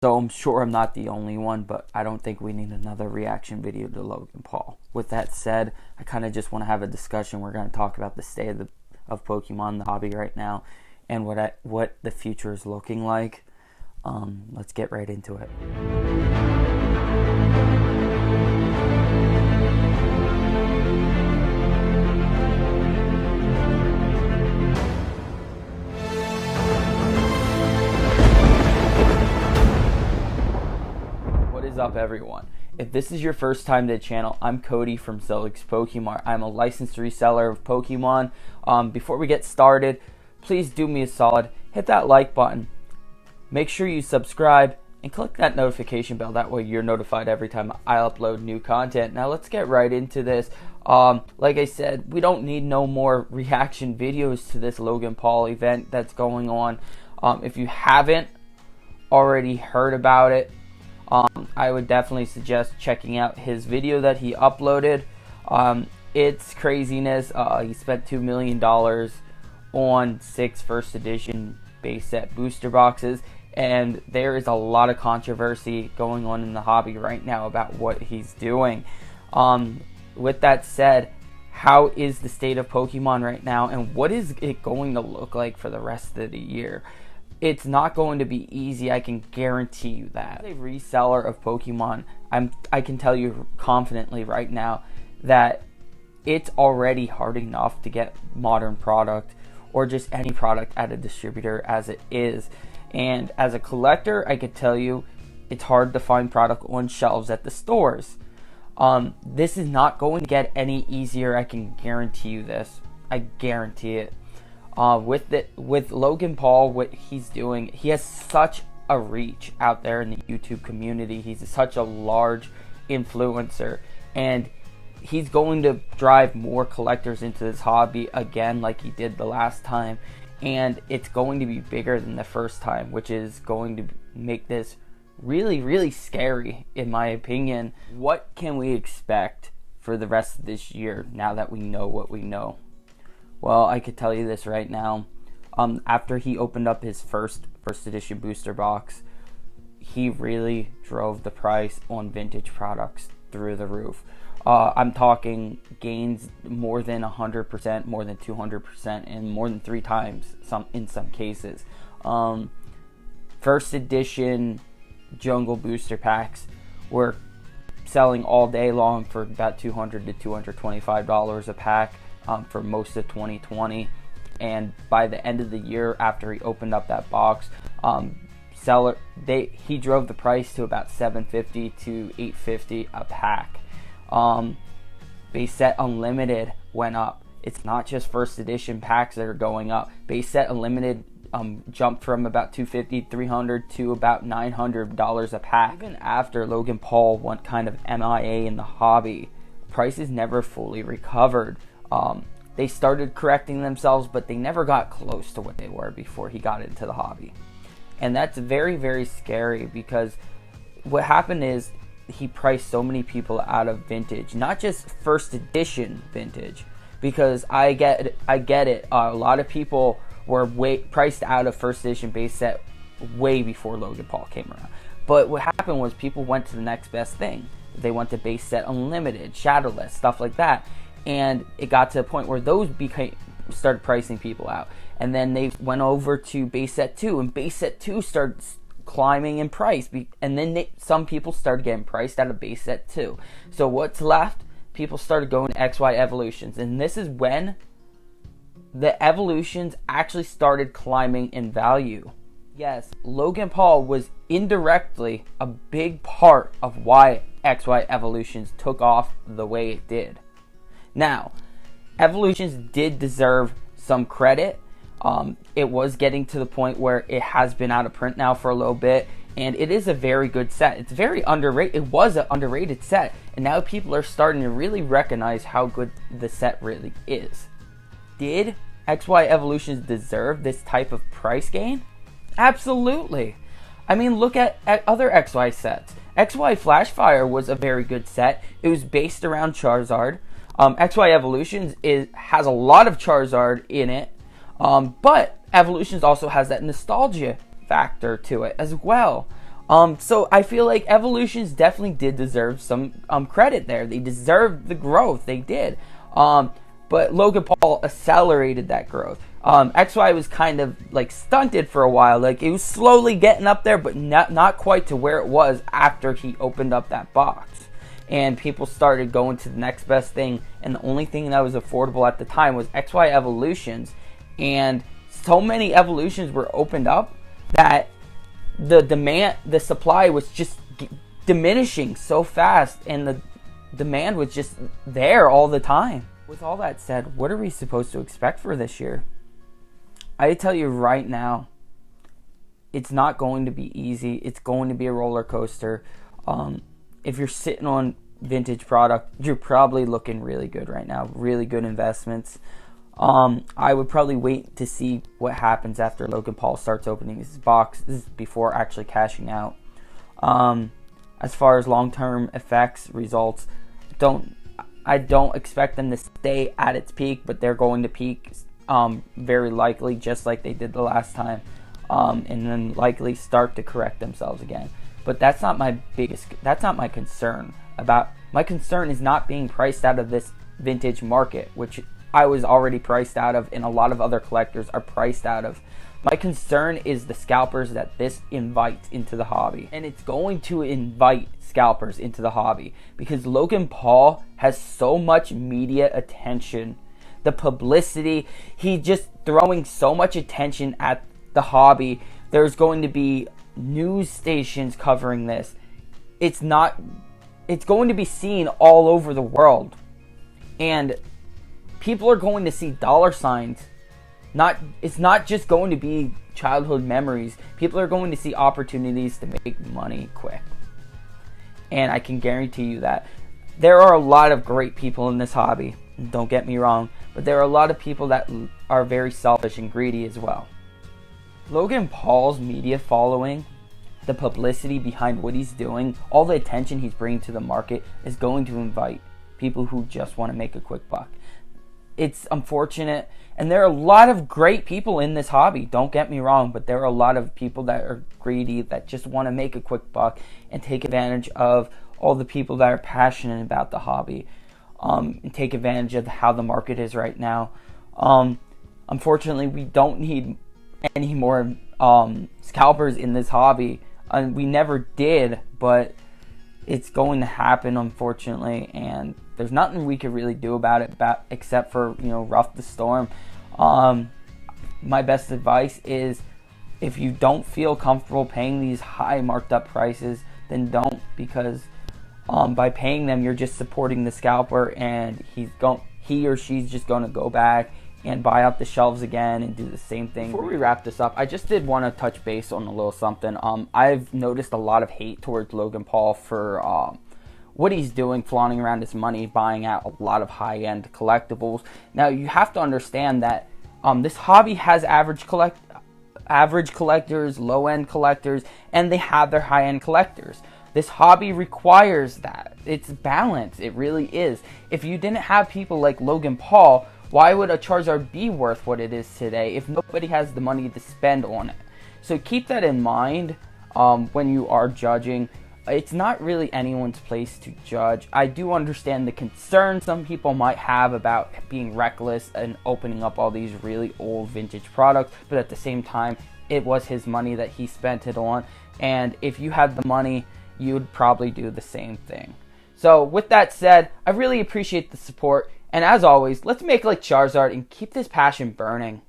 So I'm sure I'm not the only one, but I don't think we need another reaction video to Logan Paul. With that said, I kind of just want to have a discussion. We're going to talk about the state of Pokemon, the hobby right now, and what the future is looking like. Let's get right into it. What is up, everyone? If this is your first time to the channel, I'm Cody from Zelix Pokemon. I'm a licensed reseller of Pokemon. Before we get started, please do me a solid, hit that like button, make sure you subscribe, and click that notification bell. That way you're notified every time I upload new content. Now let's get right into this. Like I said, we don't need no more reaction videos to this Logan Paul event that's going on. If you haven't already heard about it, I would definitely suggest checking out his video that he uploaded. It's craziness. He spent $2 million on 6 first edition base set booster boxes, and there is a lot of controversy going on in the hobby right now about what he's doing. With that said, how is the state of Pokemon right now, and what is it going to look like for the rest of the year? It's not going to be easy, I can guarantee you that. As a reseller of Pokemon, I can tell you confidently right now that it's already hard enough to get modern product or just any product at a distributor as it is. And as a collector, I could tell you it's hard to find product on shelves at the stores. This is not going to get any easier, I can guarantee you this. I guarantee it. With Logan Paul, what he's doing, he has such a reach out there in the YouTube community. He's such a large influencer, and he's going to drive more collectors into this hobby again like he did the last time, and it's going to be bigger than the first time, which is going to make this really, really scary in my opinion. What can we expect for the rest of this year now that we know what we know? Well, I could tell you this right now. After he opened up his first edition booster box, he really drove the price on vintage products through the roof. I'm talking gains more than 100%, more than 200%, and more than 3 times in some cases. First edition jungle booster packs were selling all day long for about $200 to $225 a pack. For most of 2020, and by the end of the year, after he opened up that box, he drove the price to about $750 to $850 a pack. Base set unlimited went up. It's not just first edition packs that are going up. Base set unlimited jumped from about $250, $300 to about $900 a pack. Even after Logan Paul went kind of MIA in the hobby, prices never fully recovered. They started correcting themselves, but they never got close to what they were before he got into the hobby. And that's very, very scary, because what happened is he priced so many people out of vintage, not just first edition vintage, because I get it. A lot of people were priced out of first edition base set way before Logan Paul came around. But what happened was people went to the next best thing. They went to base set unlimited, shadowless, stuff like that. And it got to a point where those started pricing people out. And then they went over to base set 2, and base set 2 started climbing in price. And then some people started getting priced out of base set 2. So what's left? People started going to XY evolutions. And this is when the evolutions actually started climbing in value. Yes, Logan Paul was indirectly a big part of why XY evolutions took off the way it did. Now, Evolutions did deserve some credit. It was getting to the point where it has been out of print now for a little bit, and it is a very good set. It's very underrated. It was an underrated set, and now people are starting to really recognize how good the set really is. Did XY Evolutions deserve this type of price gain? Absolutely. I mean, look at other XY sets. XY Flashfire was a very good set. It was based around Charizard. XY Evolutions has a lot of Charizard in it, but Evolutions also has that nostalgia factor to it as well. So I feel like Evolutions definitely did deserve some credit there. They deserved the growth. They did. But Logan Paul accelerated that growth. XY was kind of like stunted for a while. Like it was slowly getting up there, but not quite to where it was after he opened up that box. And people started going to the next best thing. And the only thing that was affordable at the time was XY Evolutions. And so many Evolutions were opened up that the supply was just diminishing so fast, and the demand was just there all the time. With all that said, what are we supposed to expect for this year? I tell you right now, it's not going to be easy. It's going to be a roller coaster. If you're sitting on vintage product, you're probably looking really good right now. Really good investments. I would probably wait to see what happens after Logan Paul starts opening his boxes before actually cashing out. As far as long-term effects, results, I don't expect them to stay at its peak, but they're going to peak very likely, just like they did the last time, and then likely start to correct themselves again. But that's not my concern. My concern is not being priced out of this vintage market, which I was already priced out of, and a lot of other collectors are priced out of. My concern is the scalpers that this invites into the hobby. And it's going to invite scalpers into the hobby because Logan Paul has so much media attention. The publicity, he's just throwing so much attention at the hobby. There's going to be news stations covering this. It's going to be seen all over the world. And people are going to see dollar signs. It's not just going to be childhood memories. People are going to see opportunities to make money quick. And I can guarantee you that. There are a lot of great people in this hobby. Don't get me wrong. But there are a lot of people that are very selfish and greedy as well. Logan Paul's media following, the publicity behind what he's doing, all the attention he's bringing to the market is going to invite people who just want to make a quick buck. It's unfortunate, and there are a lot of great people in this hobby, don't get me wrong, but there are a lot of people that are greedy, that just want to make a quick buck and take advantage of all the people that are passionate about the hobby, and take advantage of how the market is right now. Unfortunately, we don't need any more scalpers in this hobby, and we never did, but it's going to happen, unfortunately, and there's nothing we could really do about it except for, rough the storm. My best advice is, if you don't feel comfortable paying these high marked up prices, then don't, because by paying them, you're just supporting the scalper, and he or she's just going to go back and buy out the shelves again and do the same thing. Before we wrap this up, I just did want to touch base on a little something. I've noticed a lot of hate towards Logan Paul for what he's doing, flaunting around his money, buying out a lot of high-end collectibles. Now, you have to understand that this hobby has average collectors, low-end collectors, and they have their high-end collectors. This hobby requires that. It's balanced. It really is. If you didn't have people like Logan Paul, why would a Charizard be worth what it is today if nobody has the money to spend on it? So keep that in mind when you are judging. It's not really anyone's place to judge. I do understand the concern some people might have about being reckless and opening up all these really old vintage products, but at the same time, it was his money that he spent it on, and if you had the money, you would probably do the same thing. So with that said, I really appreciate the support. And as always, let's make like Charizard and keep this passion burning.